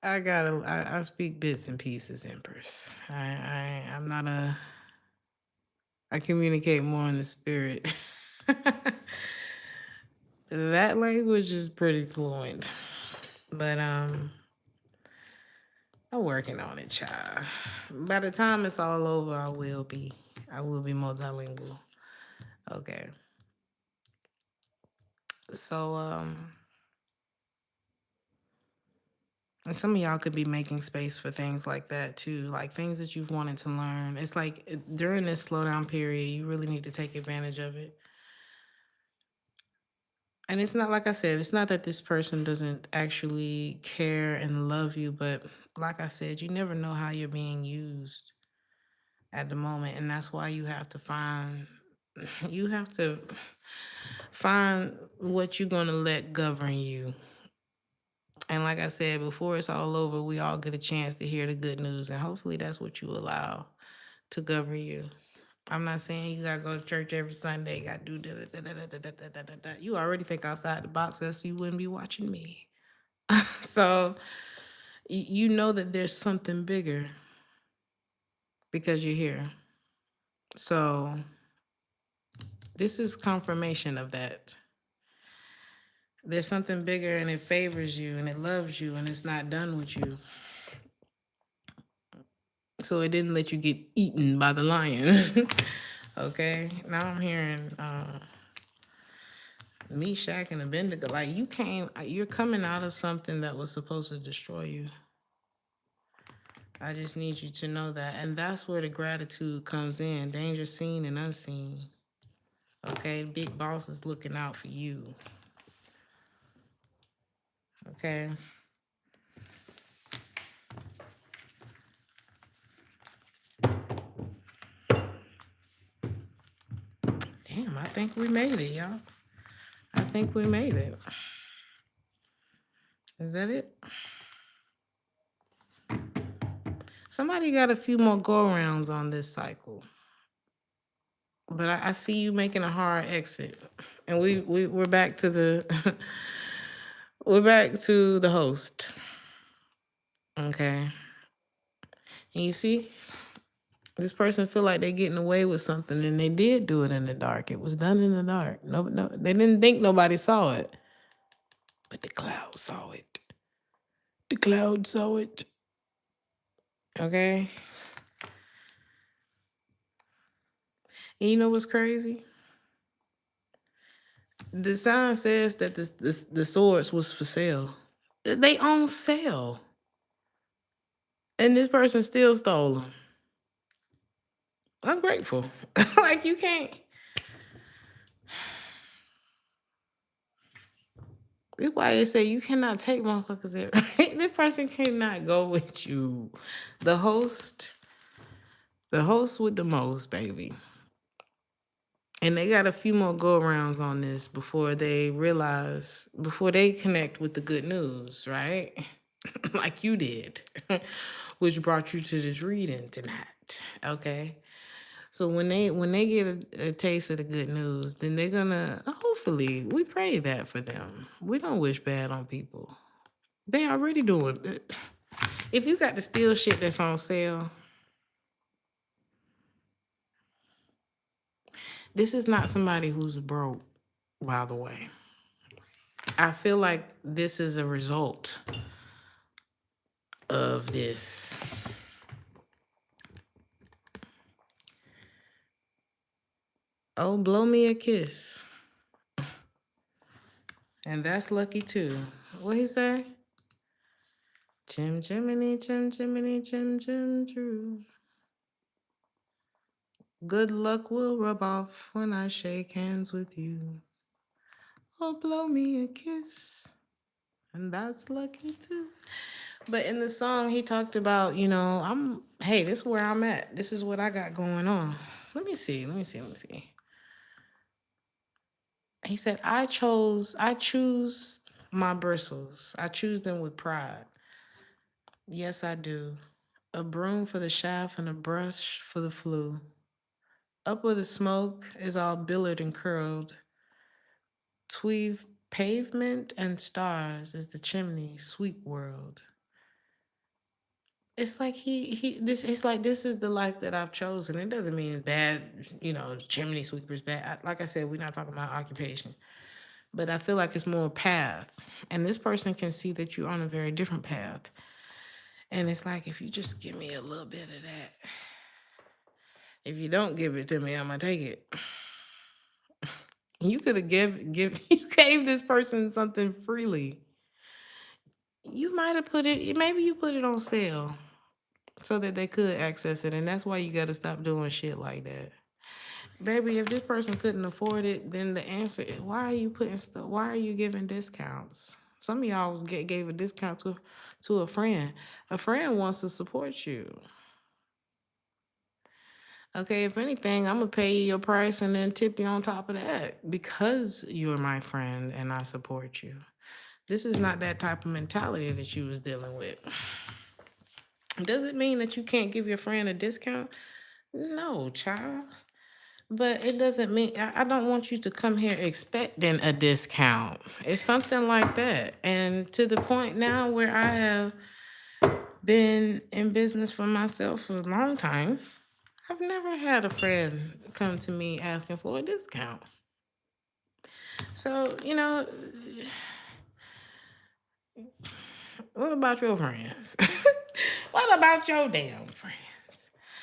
I speak bits and pieces, Empress. I'm not I communicate more in the spirit. That language is pretty fluent. But I'm working on it, child. By the time it's all over, I will be multilingual. Okay. So and some of y'all could be making space for things like that too, like things that you've wanted to learn. It's like during this slowdown period, you really need to take advantage of it. And it's not, like I said, it's not that this person doesn't actually care and love you, but like I said, you never know how you're being used at the moment. And that's why you have to find what you're going to let govern you. And like I said, before it's all over, we all get a chance to hear the good news. And hopefully that's what you allow to govern you. I'm not saying you gotta go to church every Sunday, gotta do da. You already think outside the box, else you wouldn't be watching me. So you know that there's something bigger because you're here. So this is confirmation of that. There's something bigger and it favors you and it loves you and it's not done with you. So it didn't let you get eaten by the lion. Okay. Now I'm hearing Meshach and Abednego. Like you're coming out of something that was supposed to destroy you. I just need you to know that. And that's where the gratitude comes in. Danger seen and unseen. Okay, big boss is looking out for you. Okay. Damn, I think we made it, y'all. I think we made it. Is that it? Somebody got a few more go rounds on this cycle. But I see you making a hard exit. And we're back to the we're back to the host. Okay. And you see, this person feel like they're getting away with something, and they did do it in the dark. It was done in the dark. No, they didn't think nobody saw it, but the cloud saw it. The cloud saw it. Okay. And you know what's crazy? The sign says that the swords was for sale. They on sale, and this person still stole them. ungrateful. Like you can't. That's why they say you cannot take motherfuckers there. This person cannot go with you. The host, the host with the most, baby. And they got a few more go arounds on this before they realize, before they connect with the good news, right? Like you did, which brought you to this reading tonight. Okay. So when they get a taste of the good news, then they're gonna hopefully we pray that for them. We don't wish bad on people. They already doing it. If you got to steal shit that's on sale, this is not somebody who's broke, by the way. I feel like this is a result of this. Oh, blow me a kiss. And that's lucky too. What he say? Chim chimney, chim chimney, chim chim true. Good luck will rub off when I shake hands with you. Oh, blow me a kiss. And that's lucky too. But in the song, he talked about, hey, this is where I'm at. This is what I got going on. Let me see. He said, I choose my bristles. I choose them with pride. Yes, I do. A broom for the shaft and a brush for the flue. Up where the smoke is all billowed and curled, tweed pavement and stars is the chimney sweep world. It's like it's like this is the life that I've chosen. It doesn't mean bad, chimney sweeper's bad. Like I said, we're not talking about occupation. But I feel like it's more path. And this person can see that you're on a very different path. And it's like, if you just give me a little bit of that, if you don't give it to me, I'm gonna take it. You could have you gave this person something freely. You might have maybe you put it on sale so that they could access it. And that's why you gotta stop doing shit like that. Baby, if this person couldn't afford it, then the answer is why are you putting stuff? Why are you giving discounts? Some of y'all gave a discount to a friend. A friend wants to support you. Okay, if anything, I'm gonna pay you your price and then tip you on top of that because you're my friend and I support you. This is not that type of mentality that you was dealing with. Does it mean that you can't give your friend a discount? No, child. But it doesn't mean I don't want you to come here expecting a discount. It's something like that. And to the point now where I have been in business for myself for a long time, I've never had a friend come to me asking for a discount. So, what about your friends? What about your damn friends?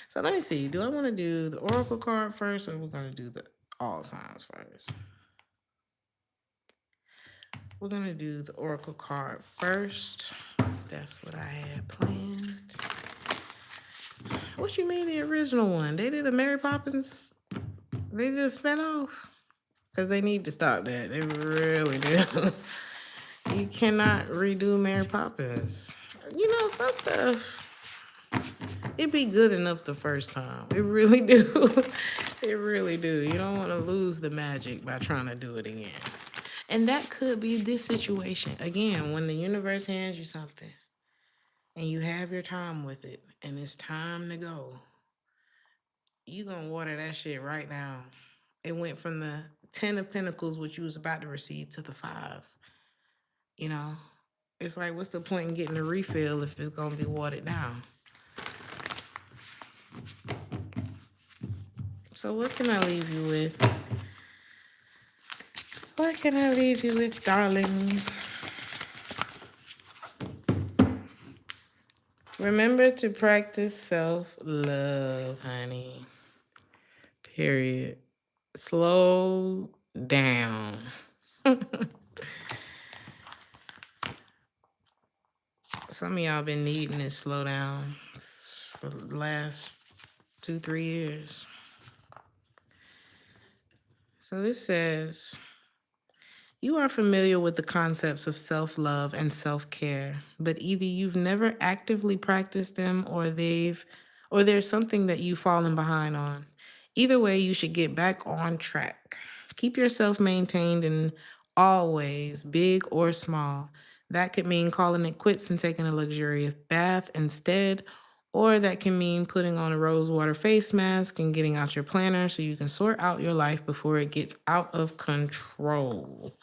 So let me see. Do I want to do the oracle card first or we're going to do the all signs first? We're going to do the oracle card first. That's what I had planned. What you mean the original one? They did a Mary Poppins. They did a spinoff. Because they need to stop that. They really do. You cannot redo Mary Poppins. Some stuff, it be good enough the first time. It really do. It really do. You don't want to lose the magic by trying to do it again. And that could be this situation. Again, when the universe hands you something and you have your time with it and it's time to go, you going to water that shit right now. It went from the 10 of Pentacles, which you was about to receive, to the 5. It's like, what's the point in getting a refill if it's going to be watered down? So what can I leave you with? What can I leave you with, darling? Remember to practice self-love, honey. Period. Slow down. Some of y'all been needing this slow down for the last 2, 3 years. So this says, you are familiar with the concepts of self love and self care, but either you've never actively practiced them or there's something that you've fallen behind on. Either way, you should get back on track. Keep yourself maintained in all ways, big or small. That could mean calling it quits and taking a luxurious bath instead, or that can mean putting on a rose water face mask and getting out your planner so you can sort out your life before it gets out of control.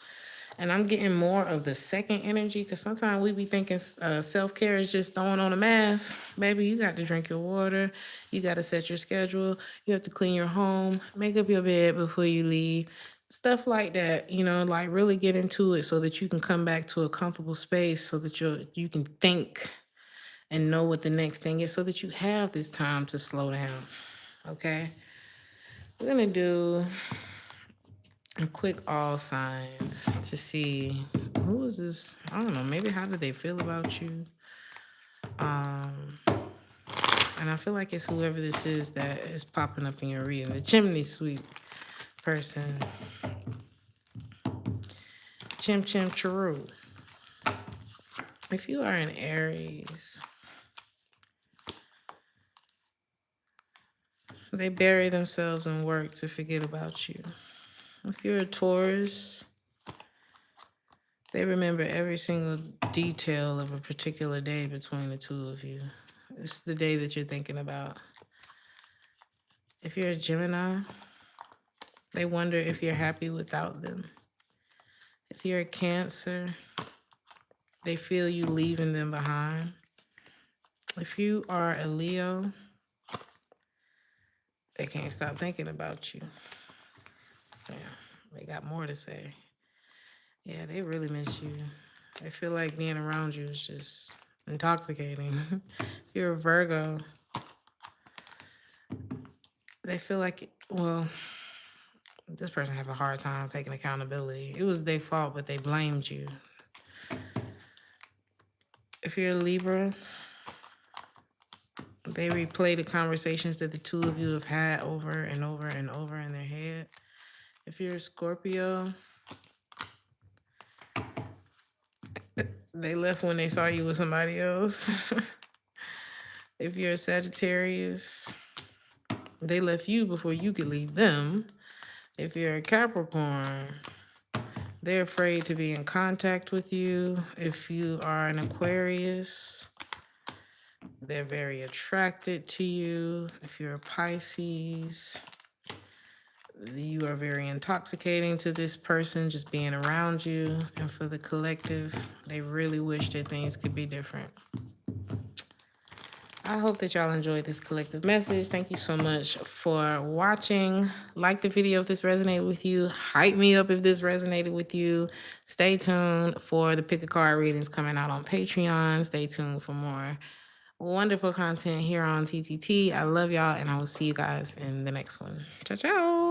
And I'm getting more of the second energy because sometimes we be thinking self care is just throwing on a mask. Baby, you got to drink your water. You got to set your schedule. You have to clean your home, make up your bed before you leave. Stuff like that, like really get into it so that you can come back to a comfortable space so that you can think and know what the next thing is so that you have this time to slow down. Okay. We're going to do a quick all signs to see who is this. I don't know, maybe how do they feel about you. And I feel like it's whoever this is that is popping up in your reading, the chimney sweep person. Chim chim charu. If you are an Aries, they bury themselves in work to forget about you. If you're a Taurus, they remember every single detail of a particular day between the two of you. It's the day that you're thinking about. If you're a Gemini, they wonder if you're happy without them. If you're a Cancer, they feel you leaving them behind. If you are a Leo, they can't stop thinking about you. Yeah, they got more to say. Yeah, they really miss you. They feel like being around you is just intoxicating. If you're a Virgo, they feel like, well, this person have a hard time taking accountability. It was their fault, but they blamed you. If you're a Libra, they replay the conversations that the two of you have had over and over and over in their head. If you're a Scorpio, they left when they saw you with somebody else. If you're a Sagittarius, they left you before you could leave them. If you're a Capricorn, they're afraid to be in contact with you. If you are an Aquarius, they're very attracted to you. If you're a Pisces, you are very intoxicating to this person just being around you. And for the collective, they really wish that things could be different. I hope that y'all enjoyed this collective message. Thank you so much for watching. Like the video if this resonated with you. Hype me up if this resonated with you. Stay tuned for the pick a card readings coming out on Patreon. Stay tuned for more wonderful content here on TTT. I love y'all, and I will see you guys in the next one. Ciao, ciao.